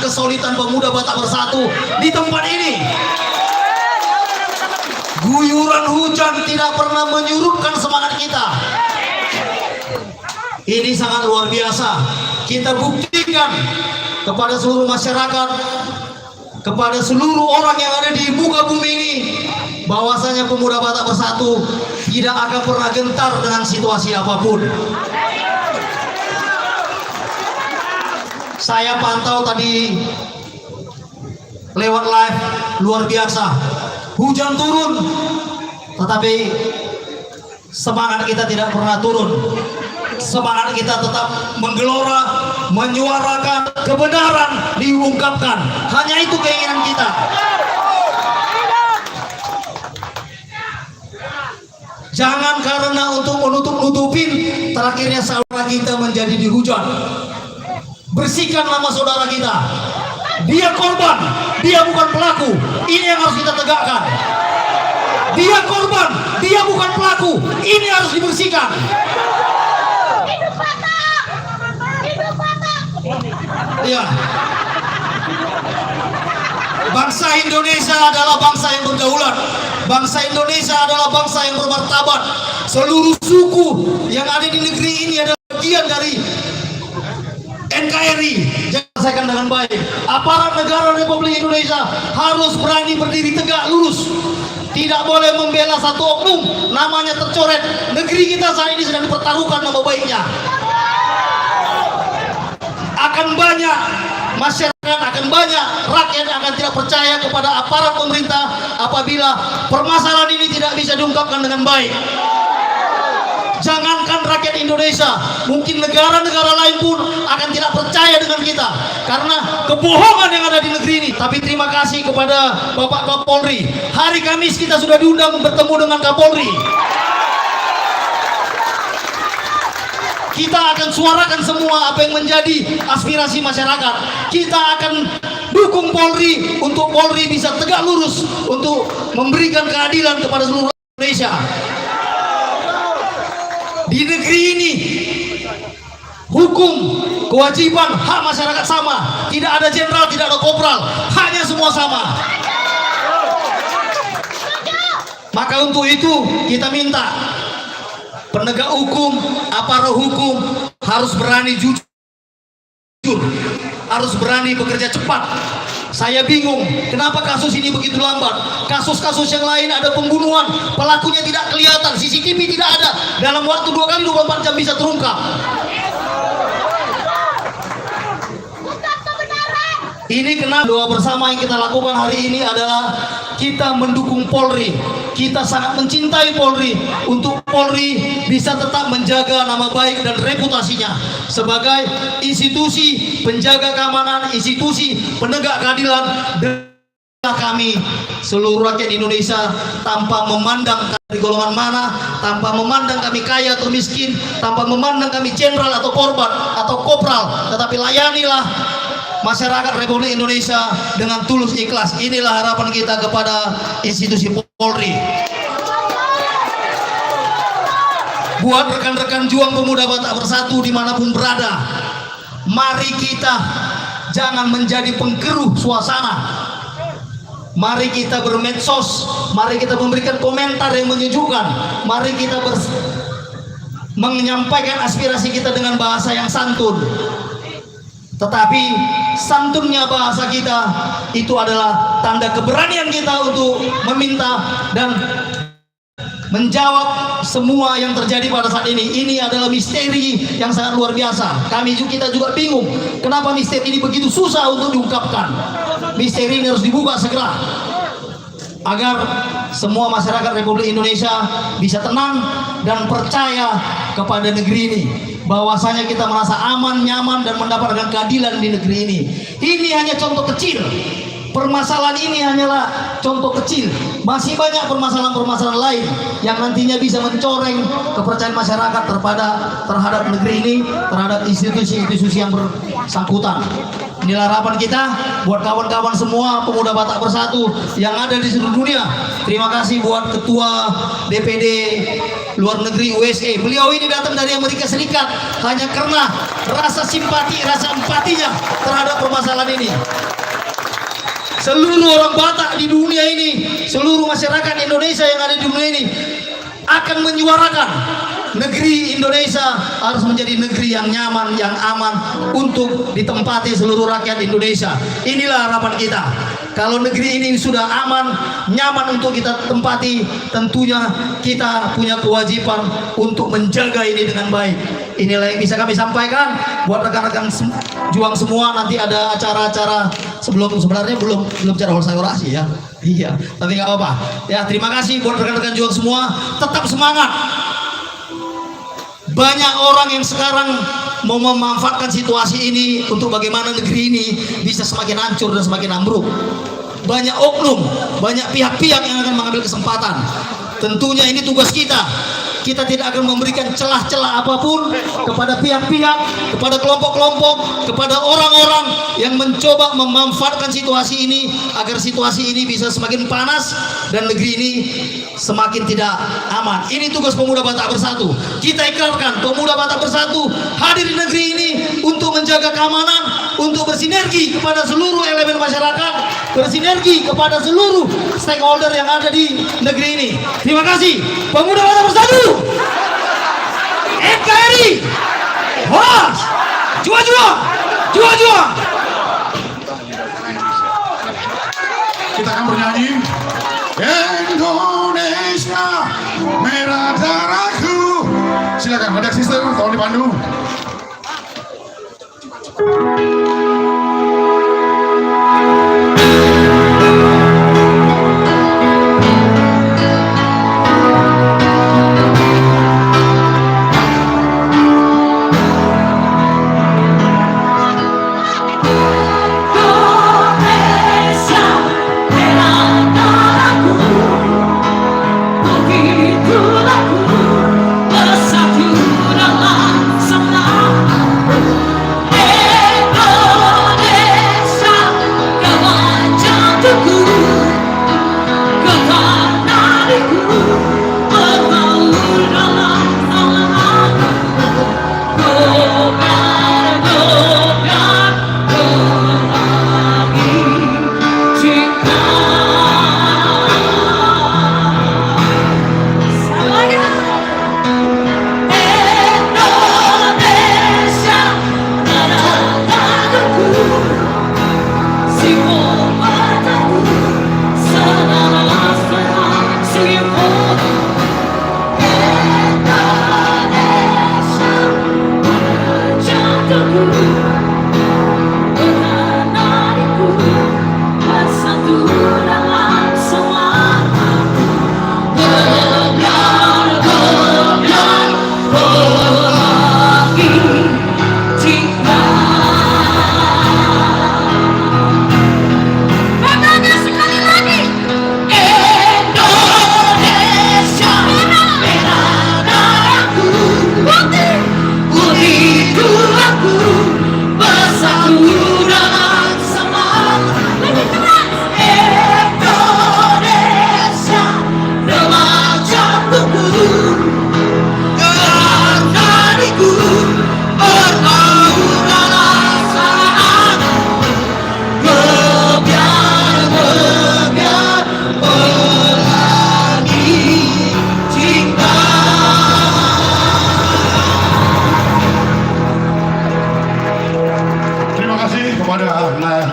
kesolidan pemuda Batak Bersatu di tempat ini. Guyuran hujan tidak pernah menyurutkan semangat kita. Ini sangat luar biasa. Kita buktikan kepada seluruh masyarakat, kepada seluruh orang yang ada di muka bumi ini, bahwasanya pemuda Batak Bersatu tidak akan pernah gentar dengan situasi apapun. Saya pantau tadi lewat live, luar biasa. Hujan turun, tetapi semangat kita tidak pernah turun. Semangat kita tetap menggelora, menyuarakan kebenaran, diungkapkan. Hanya itu keinginan kita. Jangan karena untuk menutup-nutupin terakhirnya saudara kita menjadi dihujat. Bersihkan nama saudara kita. Dia korban, dia bukan pelaku. Ini yang harus kita tegakkan. Dia korban, dia bukan pelaku. Ini harus dibersihkan. Hidup Batak! Hidup Batak! Iya. Bangsa Indonesia adalah bangsa yang berdaulat. Bangsa Indonesia adalah bangsa yang bermartabat. Seluruh suku yang ada di negeri ini adalah bagian dari NKRI. Jangan selesaikan dengan baik. Aparat negara Republik Indonesia harus berani berdiri tegak lurus. Tidak boleh membela satu oknum namanya tercoret. Negeri kita saat ini sedang dipertaruhkan nama baiknya. Akan banyak masyarakat, akan banyak rakyat yang akan tidak percaya kepada aparat pemerintah apabila permasalahan ini tidak bisa diungkapkan dengan baik. Jangankan rakyat Indonesia, mungkin negara-negara lain pun akan tidak percaya dengan kita karena kebohongan yang ada di negeri ini. Tapi terima kasih kepada Bapak Kapolri. Hari Kamis kita sudah diundang bertemu dengan Kapolri. Kita akan suarakan semua apa yang menjadi aspirasi masyarakat. Kita akan dukung Polri untuk Polri bisa tegak lurus untuk memberikan keadilan kepada seluruh Indonesia. Di negeri ini hukum, kewajiban, hak masyarakat sama. Tidak ada jenderal, tidak ada kopral, haknya semua sama. Maka untuk itu kita minta penegak hukum, aparat hukum harus berani jujur, harus berani bekerja cepat. Saya bingung kenapa kasus ini begitu lambat. Kasus-kasus yang lain ada pembunuhan, pelakunya tidak kelihatan, CCTV tidak ada, dalam waktu 2 kali 24 jam bisa terungkap. Ini kenapa doa bersama yang kita lakukan hari ini adalah kita mendukung Polri. Kita sangat mencintai Polri untuk Polri bisa tetap menjaga nama baik dan reputasinya sebagai institusi penjaga keamanan, institusi penegak keadilan. Dan kami seluruh rakyat Indonesia tanpa memandang dari golongan mana, tanpa memandang kami kaya atau miskin, tanpa memandang kami jenderal atau korban atau kopral, tetapi layanilah masyarakat Republik Indonesia dengan tulus ikhlas. Inilah harapan kita kepada institusi Polri. Buat rekan-rekan juang pemuda Batak Bersatu dimanapun berada, mari kita jangan menjadi pengkeruh suasana. Mari kita bermedsos, mari kita memberikan komentar yang menyejukkan, mari kita menyampaikan aspirasi kita dengan bahasa yang santun. Tetapi santunnya bahasa kita itu adalah tanda keberanian kita untuk meminta dan menjawab semua yang terjadi pada saat ini. Ini adalah misteri yang sangat luar biasa. Kita juga bingung kenapa misteri ini begitu susah untuk diungkapkan. Misteri ini harus dibuka segera agar semua masyarakat Republik Indonesia bisa tenang dan percaya kepada negeri ini, bahwasanya kita merasa aman, nyaman dan mendapatkan keadilan di negeri ini. Ini hanya contoh kecil Permasalahan ini hanyalah contoh kecil. Masih banyak permasalahan-permasalahan lain yang nantinya bisa mencoreng kepercayaan masyarakat terhadap negeri ini, terhadap institusi-institusi yang bersangkutan. Inilah harapan kita buat kawan-kawan semua pemuda Batak Bersatu yang ada di seluruh dunia. Terima kasih buat Ketua DPD Luar Negeri USA. Beliau ini datang dari Amerika Serikat hanya karena rasa simpati, rasa empatinya terhadap permasalahan ini. Seluruh orang Batak di dunia ini, seluruh masyarakat Indonesia yang ada di dunia ini akan menyuarakan negeri Indonesia harus menjadi negeri yang nyaman, yang aman untuk ditempati seluruh rakyat Indonesia. Inilah harapan kita. Kalau negeri ini sudah aman, nyaman untuk kita tempati, tentunya kita punya kewajiban untuk menjaga ini dengan baik. Inilah yang bisa kami sampaikan buat rekan-rekan juang semua. Nanti ada acara-acara sebenarnya belum cara orasi ya. Iya, tapi nggak apa-apa. Ya, terima kasih buat rekan-rekan juang semua. Tetap semangat. Banyak orang yang sekarang mau memanfaatkan situasi ini untuk bagaimana negeri ini bisa semakin hancur dan semakin ambruk. Banyak oknum, banyak pihak-pihak yang akan mengambil kesempatan. Tentunya ini tugas kita. Kita tidak akan memberikan celah-celah apapun kepada pihak-pihak, kepada kelompok-kelompok, kepada orang-orang yang mencoba memanfaatkan situasi ini agar situasi ini bisa semakin panas dan negeri ini semakin tidak aman. Ini tugas pemuda Batak Bersatu. Kita ikrarkan pemuda Batak Bersatu hadir di negeri ini untuk menjaga keamanan, untuk bersinergi kepada seluruh elemen masyarakat, bersinergi kepada seluruh stakeholder yang ada di negeri ini. Terima kasih, pemuda Batak Bersatu. NKRI, Horas, juang-juang, juang-juang. Kita akan bernyanyi Indonesia merah darahku. Silakan ada sister tolong dipandu.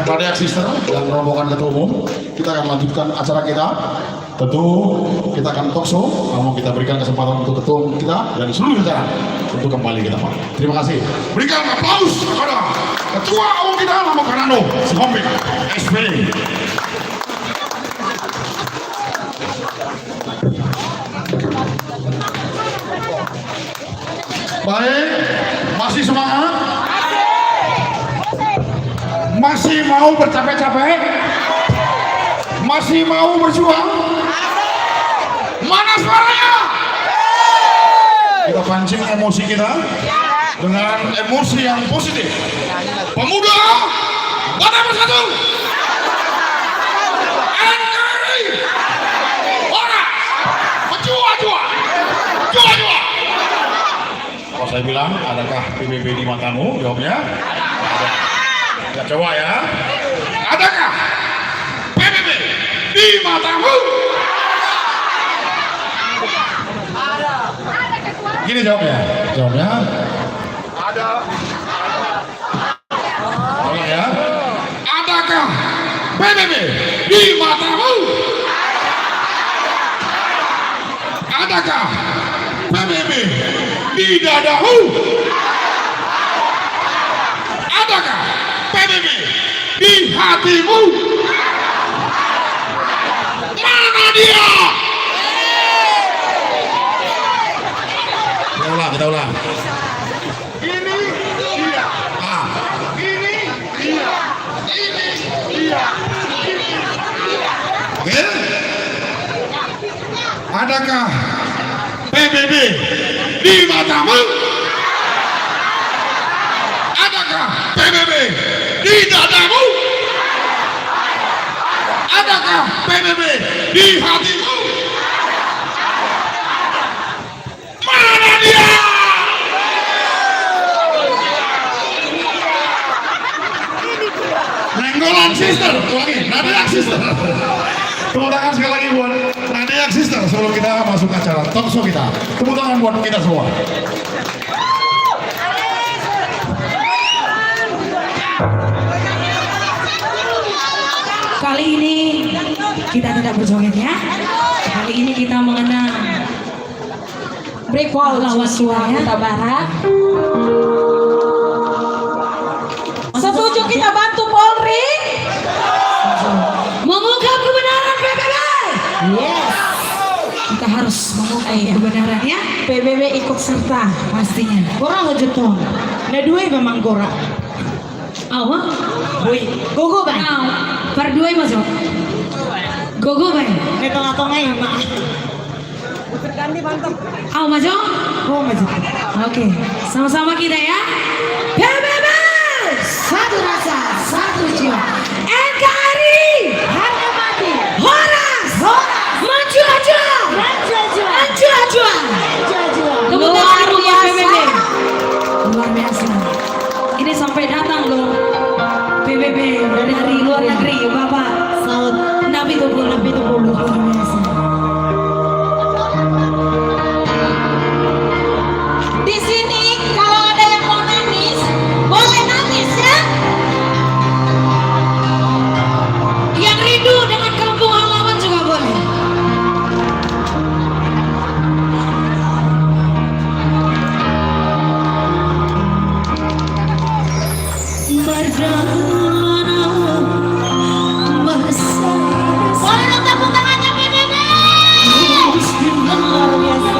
Kepada sister dan rombongan ketua umum, kita akan lanjutkan acara kita. Tentu kita akan talk show, namun kita berikan kesempatan untuk ketua umum kita dan seluruh jajaran untuk kembali kita Pak. Terima kasih. Berikan aplaus kepada ketua umum kita Lamo Karando Sekompik SP. Baik, masih semangat? Masih mau bercapek-capek? Masih mau berjuang? Mana suaranya? Kita pancing emosi kita dengan emosi yang positif. Pemuda Batak Bersatu NKRI orang berjuang. Kalau saya bilang, adakah PBB di matamu? Jawabnya ada. Ya coba ya. Adakah PBB di matamu? Gini jawabnya. Ada. Tolong ya. Adakah PBB di matamu? Adakah PBB di dadamu? Adakah PBB di hatimu? Mana dia? Kita ulang. Ini dia. Ini dia. Oke. Adakah PBB di matamu? Adakah PBB di dadamu? Adakah PBB di hatimu? Mana dia? Nenggolan sister, ulangi, Nadiak sister. Tepuk tangan sekali lagi buat Nadiak sister sebelum kita masuk acara talk show kita. Tepuk tangan buat kita semua. Kali ini kita tidak berjoget ya. Kali ini kita mengenang Brigjen lawan Huta Barat. Setuju kita bantu Polri mengungkap kebenaran PBB. Yes. Kita harus mengungkap kebenaran ya. PBB ikut serta pastinya. Kurang aja tuh. Nah dua memang kurang. Awak, gogo bang. Berdua masuk. Gogo bang. Tengah-tengah ya mak. Ganti mantap. Aw masuk. Oh masuk. Oke, sama-sama kita ya. PBB, satu rasa, satu jiwa. NKRI, harga mati. Horas, maju aja. Luar biasa. Luar biasa. Ini sampai datang loh PBB dari luar negeri Bapak Saud Nabi Tupul luar biasa. Di sini kalau ada yang mau nangis boleh nangis ya. Yang rindu dengan kampung halaman juga boleh. Boleh dong tepuk tangannya PBB. Luar biasa.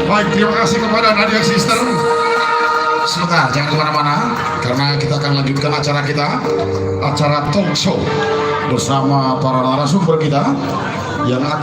Baik, terima kasih kepada Nadia Sister. Sebentar, jangan kemana-mana, karena kita akan lanjutkan acara kita, acara talk show bersama para narasumber kita. yang